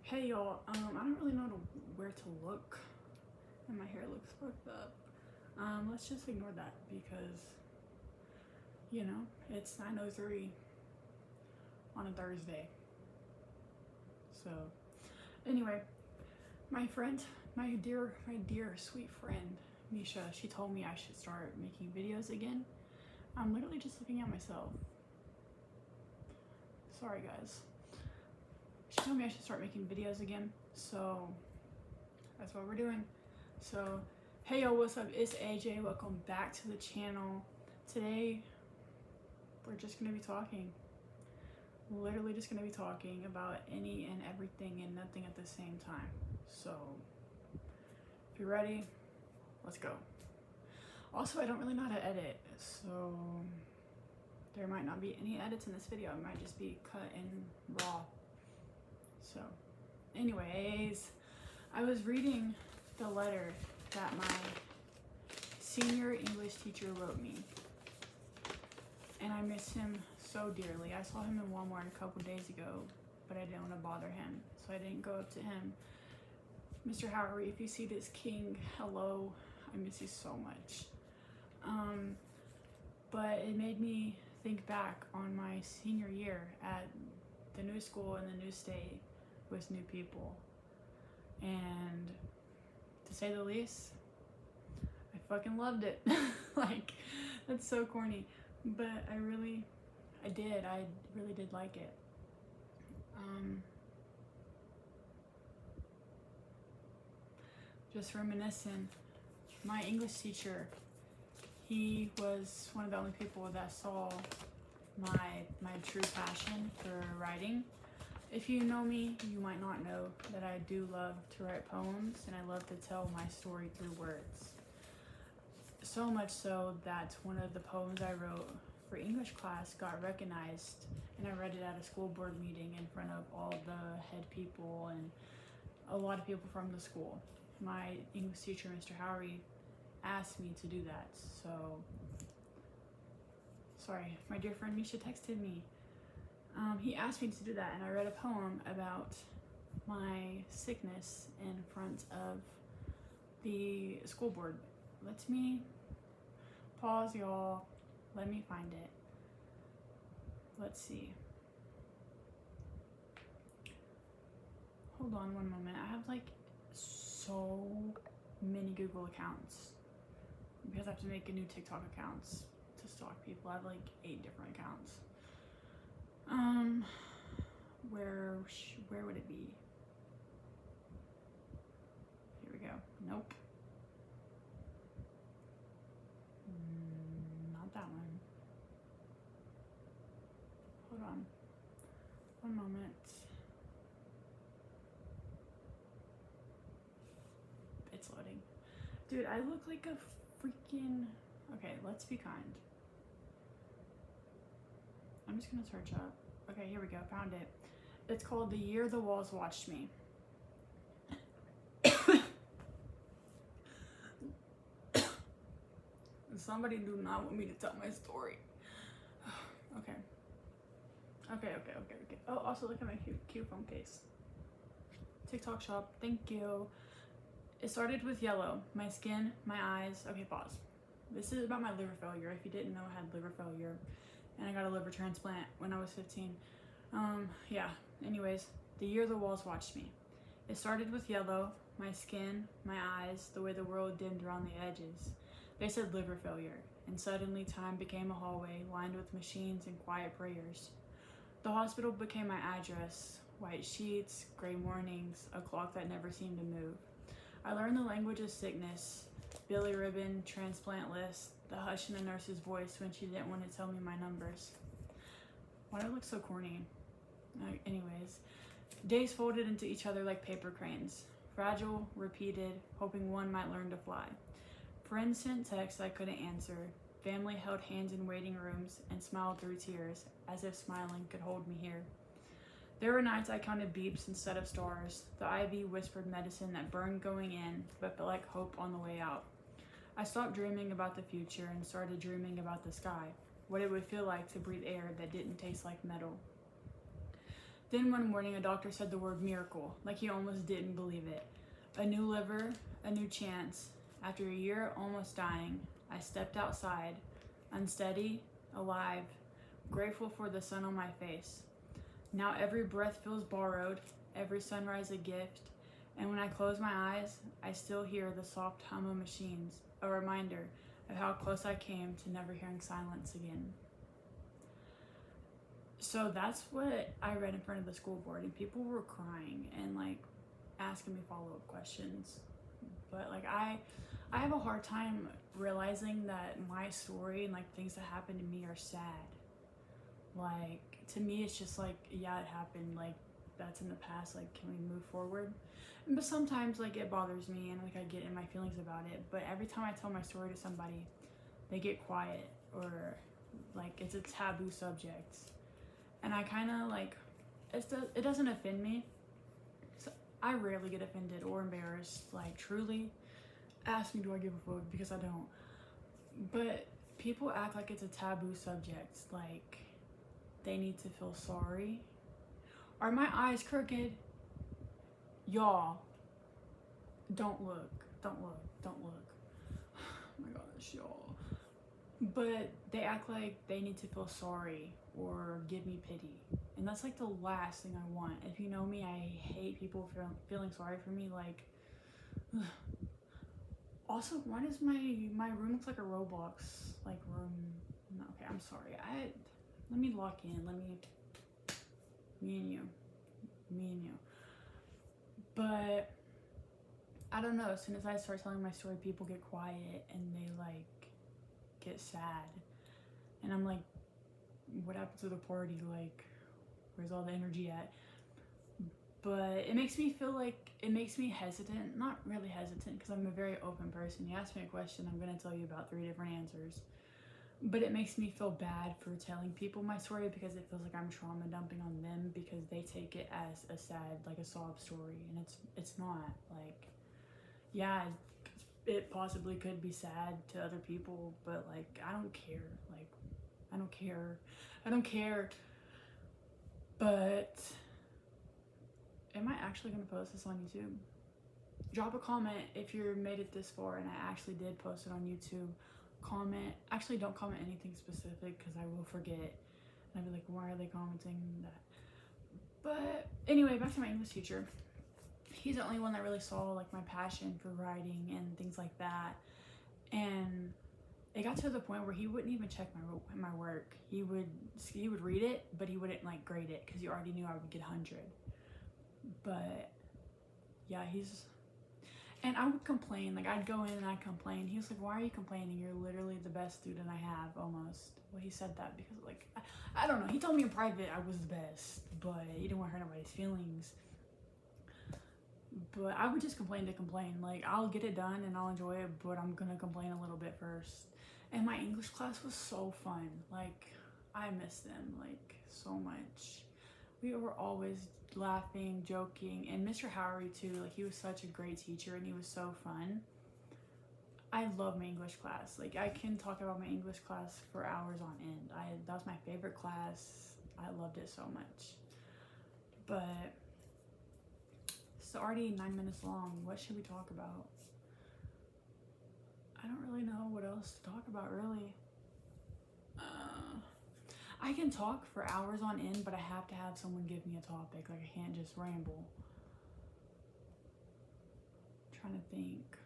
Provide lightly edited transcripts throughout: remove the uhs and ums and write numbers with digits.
Hey y'all, I don't really know where to look, and my hair looks fucked up. Let's just ignore that because, it's 9:03 on a Thursday. So, anyway, my friend, my dear, sweet friend, Misha, she told me I should start making videos again. I'm literally just looking at myself. Sorry, guys. She told me I should start making videos again, so that's what we're doing. So, hey yo, what's up? It's AJ. Welcome back to the channel. Today, we're just gonna be talking. Literally just gonna be talking about any and everything and nothing at the same time. So, if you're ready, let's go. Also, I don't really know how to edit, so there might not be any edits in this video. It might just be cut and raw. So, anyways, I was reading the letter that my senior English teacher wrote me, and I miss him so dearly. I saw him in Walmart a couple days ago, but I didn't want to bother him, so I didn't go up to him. Mr. Howery, if you see this king, hello, I miss you so much. But it made me think back on my senior year at the new school in the new state with new people, and to say the least, I fucking loved it. Like, that's so corny, but I really did like it. Just reminiscing, my English teacher, he was one of the only people that saw my true passion for writing. If you know me, you might not know that I do love to write poems, and I love to tell my story through words. So much so that one of the poems I wrote for English class got recognized, and I read it at a school board meeting in front of all the head people and a lot of people from the school. My English teacher, Mr. Howery, asked me to do that. So, sorry, my dear friend Misha texted me. He asked me to do that, and I read a poem about my sickness in front of the school board. Let me pause, y'all. Let me find it. Let's see. Hold on one moment. I have like so many Google accounts because I have to make a new TikTok accounts to stalk people. I have like 8 different accounts. Where would it be? Here we go. Nope. Not that one. Hold on. One moment. It's loading. Dude, I look like a freaking... Okay, let's be kind. I'm just gonna search up. Okay, here we go. Found it. It's called The Year the Walls Watched Me. Somebody do not want me to tell my story. Okay. Oh, also look at my cute phone case. TikTok shop, thank you. It started with yellow. My skin, my eyes. Okay, pause. This is about my liver failure. If you didn't know, I had liver failure, and I got a liver transplant when I was 15. Yeah, anyways, the year the walls watched me. It started with yellow, my skin, my eyes, the way the world dimmed around the edges. They said liver failure, and suddenly time became a hallway lined with machines and quiet prayers. The hospital became my address, white sheets, gray mornings, a clock that never seemed to move. I learned the language of sickness, bilirubin, transplant list, the hush in the nurse's voice when she didn't want to tell me my numbers. Why do I look so corny? Anyways, days folded into each other like paper cranes, fragile, repeated, hoping one might learn to fly. Friends sent texts I couldn't answer. Family held hands in waiting rooms and smiled through tears, as if smiling could hold me here. There were nights I counted beeps instead of stars. The IV whispered medicine that burned going in, but felt like hope on the way out. I stopped dreaming about the future and started dreaming about the sky, what it would feel like to breathe air that didn't taste like metal. Then one morning, a doctor said the word miracle, like he almost didn't believe it. A new liver, a new chance. After a year almost dying, I stepped outside, unsteady, alive, grateful for the sun on my face. Now every breath feels borrowed, every sunrise a gift, and when I close my eyes, I still hear the soft hum of machines, a reminder of how close I came to never hearing silence again. So that's what I read in front of the school board, and people were crying and like asking me follow-up questions. But like I have a hard time realizing that my story and like things that happened to me are sad. Like to me it's just like, yeah, it happened, like that's in the past, like can we move forward? But sometimes like it bothers me and like I get in my feelings about it, but every time I tell my story to somebody, they get quiet or like it's a taboo subject. And I kind of like, it doesn't offend me. So I rarely get offended or embarrassed. Like truly, ask me, do I give a fuck? Because I don't. But people act like it's a taboo subject. Like they need to feel sorry. Are my eyes crooked? Y'all, don't look. Don't look. Don't look. Oh my gosh, y'all. But they act like they need to feel sorry or give me pity, and that's like the last thing I want. If you know me, I hate people feeling sorry for me. Like ugh. Also, why does my room look like a Roblox like room? No, okay, I'm sorry. Let me lock in. Me and you. But I don't know, as soon as I start telling my story, people get quiet and they like get sad, and I'm like, what happened to the party? Like, where's all the energy at? But it makes me feel like, it makes me hesitant. Not really hesitant, because I'm a very open person. You ask me a question, I'm going to tell you about 3 different answers. But it makes me feel bad for telling people my story, because it feels like I'm trauma dumping on them, because they take it as a sad, like a sob story, and it's not. Like, yeah, it possibly could be sad to other people, but like I don't care. Like I don't care. But am I actually gonna post this on YouTube? Drop a comment if you're made it this far and I actually did post it on YouTube. Comment. Actually, don't comment anything specific because I will forget. And I'll be like, why are they commenting that? But anyway, back to my English teacher. He's the only one that really saw like my passion for writing and things like that. And it got to the point where he wouldn't even check my work. He would read it, but he wouldn't like grade it because he already knew I would get 100. But yeah, and I would complain. Like I'd go in and I'd complain. He was like, why are you complaining? You're literally the best student I have, almost. Well, he said that because like I don't know. He told me in private I was the best, but he didn't want to hurt anybody's feelings. But I would just complain to complain. Like I'll get it done and I'll enjoy it, but I'm gonna complain a little bit first. And my English class was so fun. Like I miss them like so much. We were always laughing, joking, and Mr. Howery too. Like he was such a great teacher and he was so fun. I love my English class. Like I can talk about my English class for hours on end. That was my favorite class. I loved it so much. But it's already 9 minutes long. What should we talk about? I don't really know what else to talk about, really. I can talk for hours on end, but I have to have someone give me a topic. Like I can't just ramble. I'm trying to think.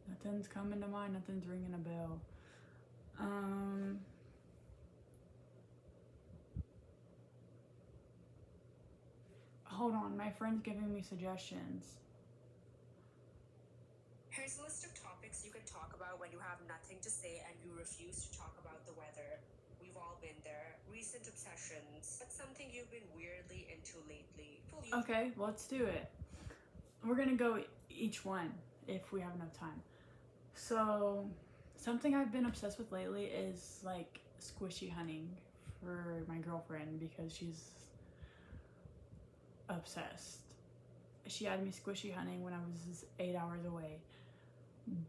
Nothing's coming to mind. Nothing's ringing a bell. Hold on, my friend's giving me suggestions. Here's a list of topics you can talk about when you have nothing to say and you refuse to talk about the weather. We've all been there. Recent obsessions. What's something you've been weirdly into lately? Okay, let's do it. We're gonna go each one if we have enough time. So, something I've been obsessed with lately is like squishy hunting for my girlfriend because she's obsessed. She had me squishy hunting when I was 8 hours away.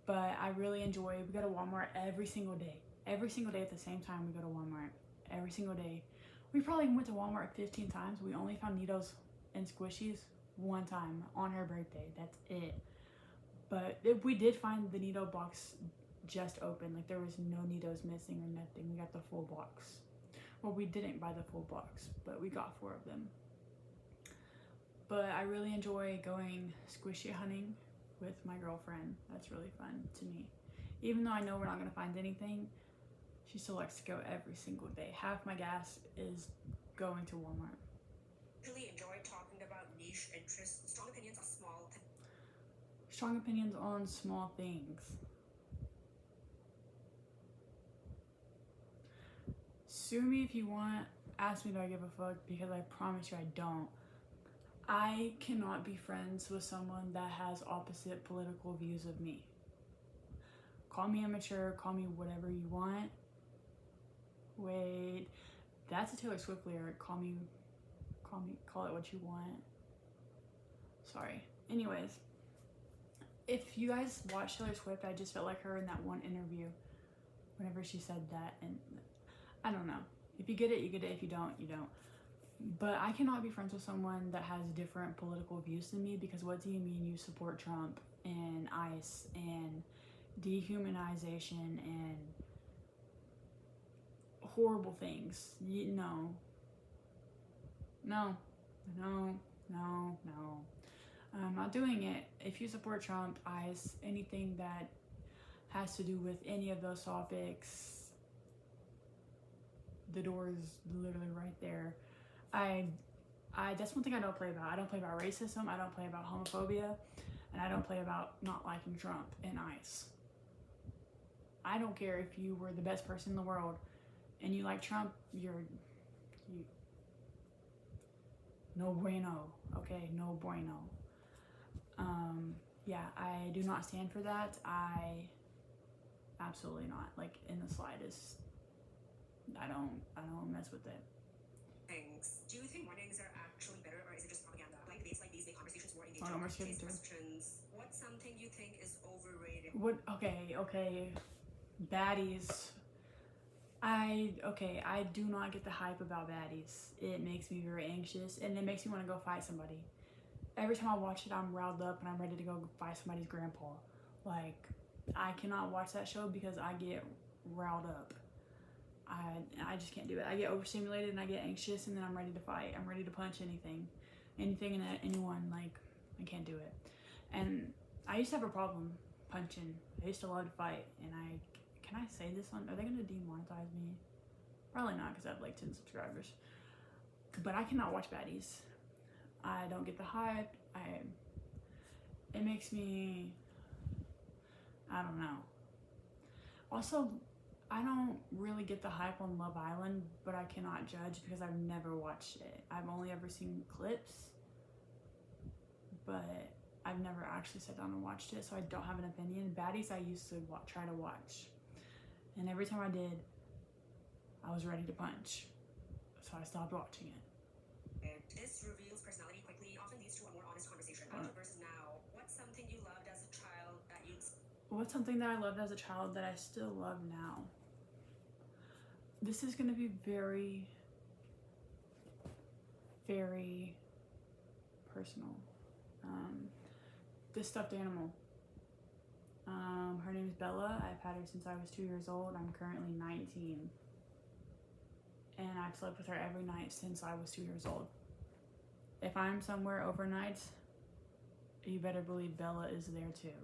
But I really enjoy it. We go to Walmart every single day. Every single day at the same time we go to Walmart. Every single day. We probably went to Walmart 15 times. We only found Neatos and Squishies one time on her birthday. That's it. But if we did find the Neato box just open. Like there was no Neatos missing or nothing. We got the full box. Well, we didn't buy the full box, but we got 4 of them. But I really enjoy going squishy hunting with my girlfriend. That's really fun to me. Even though I know we're not going to find anything, she still likes to go every single day. Half my gas is going to Walmart. Really enjoy talking about niche interests, strong opinions on small things. Strong opinions on small things. Sue me if you want. Ask me do I give a fuck, because I promise you I don't. I cannot be friends with someone that has opposite political views of me. Call me immature, call me whatever you want. Wait, that's a Taylor Swift lyric. Call it what you want. Sorry. Anyways, if you guys watch Taylor Swift, I just felt like her in that one interview whenever she said that, and I don't know. If you get it, you get it. If you don't, you don't. But I cannot be friends with someone that has different political views than me, because what do you mean you support Trump and ICE and dehumanization and horrible things? No. I'm not doing it. If you support Trump, ICE, anything that has to do with any of those topics, the door is literally right there. That's one thing I don't play about. I don't play about racism, I don't play about homophobia, and I don't play about not liking Trump and ICE. I don't care if you were the best person in the world and you like Trump, you no bueno, okay? No bueno. Yeah, I do not stand for that. I absolutely not, like in the slightest. I don't mess with it. Things. Do you think mornings are actually better, or is it just propaganda? Like debates like these make conversations more engaging. Oh, no, we're skipping through. Questions. What's something you think is overrated? What? Okay. Baddies. I do not get the hype about baddies. It makes me very anxious, and it makes me want to go fight somebody. Every time I watch it, I'm riled up and I'm ready to go fight somebody's grandpa. Like, I cannot watch that show because I get riled up. I just can't do it. I get overstimulated and I get anxious, and then I'm ready to fight. I'm ready to punch anything and anyone. Like, I can't do it. And I used to have a problem punching. I used to love to fight, and can I say this on? Are they gonna demonetize me? Probably not, because I have like 10 subscribers. But I cannot watch baddies. I don't get the hype. It makes me, I don't know. Also, I don't really get the hype on Love Island, but I cannot judge because I've never watched it. I've only ever seen clips, but I've never actually sat down and watched it, so I don't have an opinion. Baddies I used to try to watch, and every time I did, I was ready to punch, so I stopped watching it. This reveals personality quickly, often leads to a more honest conversation. Versus now, what's something you loved as a child that you... What's something that I loved as a child that I still love now? This is going to be very, very personal. This stuffed animal. Her name is Bella. I've had her since I was 2 years old. I'm currently 19. And I've slept with her every night since I was 2 years old. If I'm somewhere overnight, you better believe Bella is there too.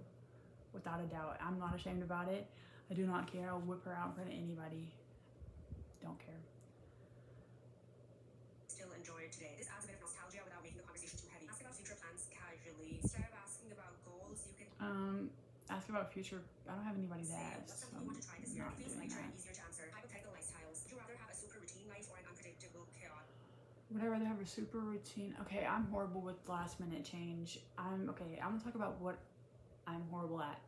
Without a doubt. I'm not ashamed about it. I do not care. I'll whip her out in front of anybody. Don't care. Still enjoy it today. This adds a bit of nostalgia without making the conversation too heavy. Ask about future plans casually. Instead of asking about goals, you can... Ask about future... I don't have anybody to ask. What's something you want to try this year? Not It feels doing lighter and that. easier to answer. Hypothetical lifestyles. Would you rather have a super routine life or an unpredictable chaos? Would I rather have a super routine? Okay, I'm horrible with last minute change. I'm gonna talk about what I'm horrible at.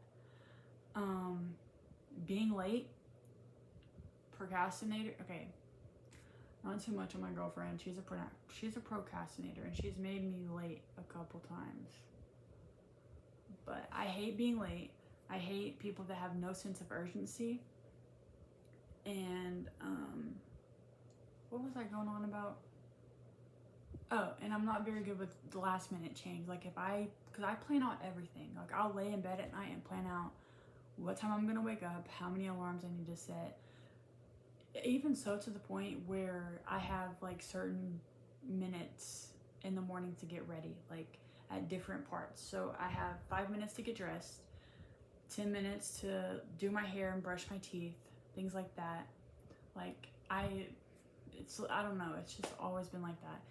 Being late, procrastinator. Okay, not too much on my girlfriend. She's a procrastinator, and she's made me late a couple times. But I hate being late. I hate people that have no sense of urgency. And what was I going on about? Oh, and I'm not very good with the last minute change. Like because I plan out everything. Like I'll lay in bed at night and plan out what time I'm gonna wake up, how many alarms I need to set. Even so, to the point where I have like certain minutes in the morning to get ready, like at different parts. So I have 5 minutes to get dressed, 10 minutes to do my hair and brush my teeth, things like that. Like I don't know, it's just always been like that.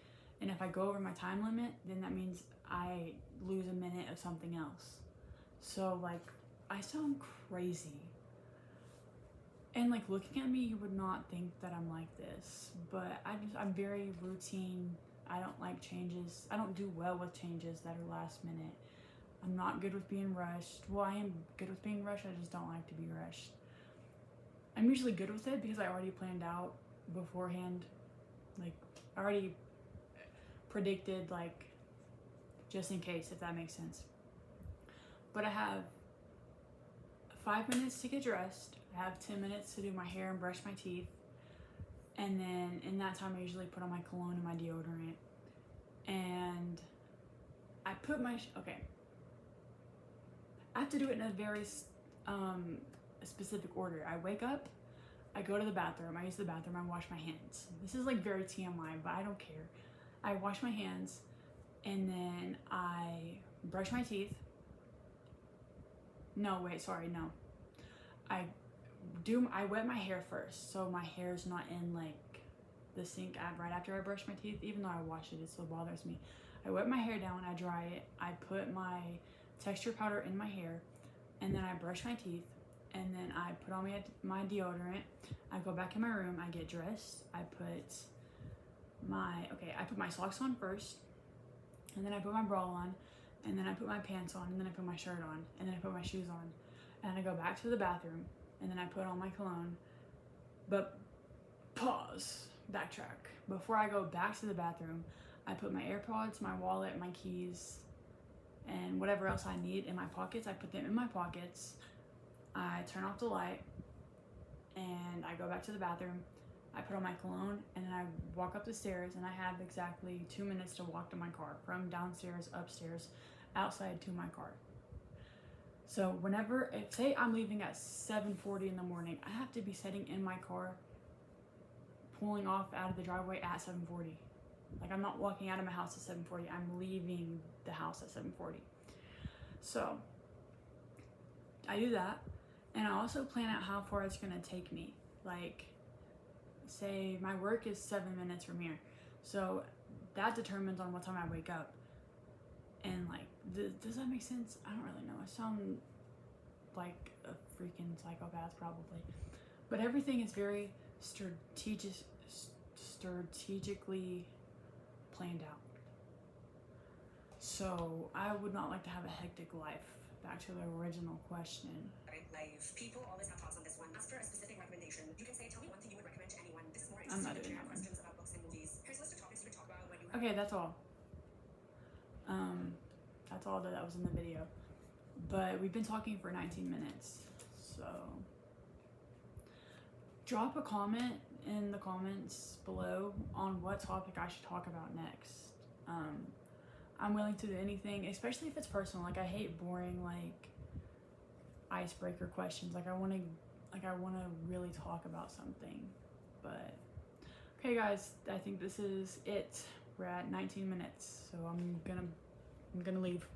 And if I go over my time limit, then that means I lose a minute of something else. So like I sound crazy. And like looking at me, you would not think that I'm like this, but I'm very routine. I don't like changes. I don't do well with changes that are last minute. I'm not good with being rushed. Well, I am good with being rushed. I just don't like to be rushed. I'm usually good with it because I already planned out beforehand. Like I already predicted, like, just in case, if that makes sense. But I have 5 minutes to get dressed. I have 10 minutes to do my hair and brush my teeth. And then in that time, I usually put on my cologne and my deodorant. And I put my, okay. I have to do it in a very specific order. I wake up, I go to the bathroom, I use the bathroom, I wash my hands. This is like very TMI, but I don't care. I wash my hands, and then I brush my teeth. No, wait, sorry, no. I wet my hair first, so my hair is not in like the sink right after I brush my teeth. Even though I wash it, it still bothers me. I wet my hair down, I dry it, I put my texture powder in my hair, and then I brush my teeth, and then I put on my deodorant. I go back in my room, I get dressed, I put my socks on first, and then I put my bra on, and then I put my pants on, and then I put my shirt on, and then I put my shoes on, and I go back to the bathroom, and then I put on my cologne. But pause, backtrack. Before I go back to the bathroom, I put my AirPods, my wallet, my keys, and whatever else I need in my pockets. I put them in my pockets. I turn off the light, and I go back to the bathroom. I put on my cologne, and then I walk up the stairs, and I have exactly 2 minutes to walk to my car, from downstairs, upstairs, outside to my car. So say I'm leaving at 7:40 in the morning, I have to be sitting in my car, pulling off out of the driveway at 7:40. Like I'm not walking out of my house at 7:40, I'm leaving the house at 7:40. So I do that, and I also plan out how far it's gonna take me. Like, say my work is 7 minutes from here, so that determines on what time I wake up. And like, does that make sense? I don't really know. I sound like a freaking psychopath probably, but everything is very strategically planned out. So I would not like to have a hectic life. Back to the original question. Life. People always have thoughts on this one. After a specific recommendation, you can say, tell me one thing you would recommend to anyone. This is more I'm interesting not if doing you have that one. questions about books and movies. Here's a list of topics you can talk about when you have... Okay, that's all. That's all that was in the video. But we've been talking for 19 minutes. So drop a comment in the comments below on what topic I should talk about next. I'm willing to do anything, especially if it's personal. Like I hate boring like icebreaker questions. Like I want to really talk about something. But okay guys, I think this is it. We're at 19 minutes, so I'm gonna leave.